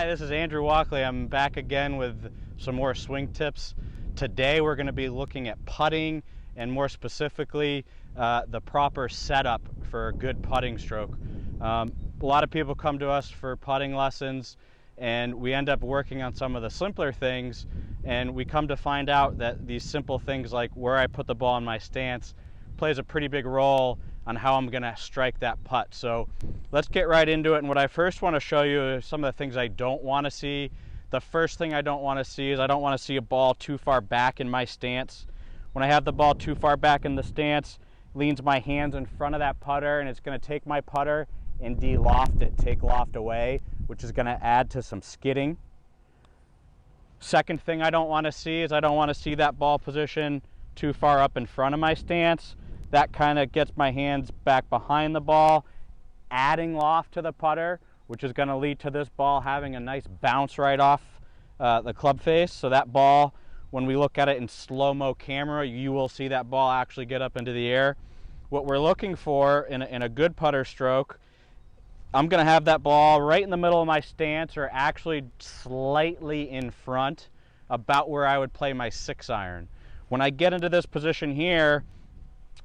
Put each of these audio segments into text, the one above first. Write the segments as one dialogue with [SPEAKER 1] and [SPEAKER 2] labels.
[SPEAKER 1] Hi, this is Andrew Walkley. I'm back again with some more swing tips. Today we're going to be looking at putting and more specifically the proper setup for a good putting stroke. A lot of people come to us for putting lessons and we end up working on some of the simpler things, and we come to find out that these simple things like where I put the ball in my stance plays a pretty big role on how I'm going to strike that putt. So let's get right into it. And what I first want to show you is some of the things I don't want to see. The first thing I don't want to see is I don't want to see a ball too far back in my stance. When I have the ball too far back in the stance, leans my hands in front of that putter, and it's going to take my putter and de-loft it, take loft away, which is going to add to some skidding. Second thing I don't want to see is I don't want to see that ball position too far up in front of my stance. That kind of gets my hands back behind the ball, adding loft to the putter, which is going to lead to this ball having a nice bounce right off the club face. So that ball, when we look at it in slow-mo camera, you will see that ball actually get up into the air. What we're looking for in a good putter stroke, I'm going to have that ball right in the middle of my stance, or actually slightly in front, about where I would play my 6-iron. When I get into this position here,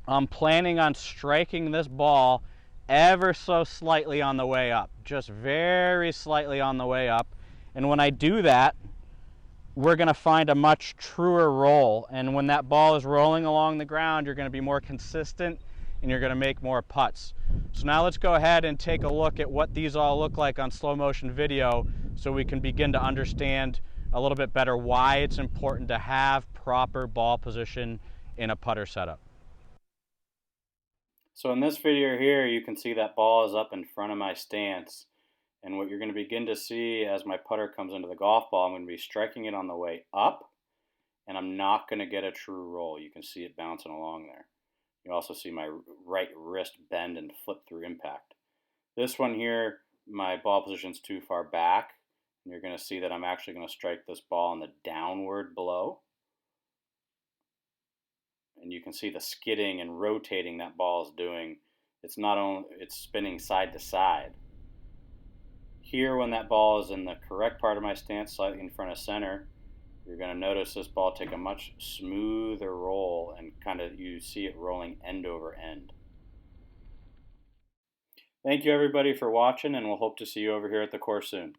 [SPEAKER 1] I'm planning on striking this ball ever so slightly on the way up, just very slightly on the way up. And when I do that, we're going to find a much truer roll. And when that ball is rolling along the ground, you're going to be more consistent and you're going to make more putts. So now let's go ahead and take a look at what these all look like on slow motion video, so we can begin to understand a little bit better why it's important to have proper ball position in a putter setup. So in this video here, you can see that ball is up in front of my stance. And what you're going to begin to see as my putter comes into the golf ball, I'm going to be striking it on the way up, and I'm not going to get a true roll. You can see it bouncing along there. You also see my right wrist bend and flip through impact. This one here, my ball position's too far back, and you're going to see that I'm actually going to strike this ball in the downward blow. And you can see the skidding and rotating that ball is doing. It's not only, it's spinning side to side. Here, when that ball is in the correct part of my stance, slightly in front of center, you're going to notice this ball take a much smoother roll, and kind of you see it rolling end over end. Thank you everybody for watching, and we'll hope to see you over here at the course soon.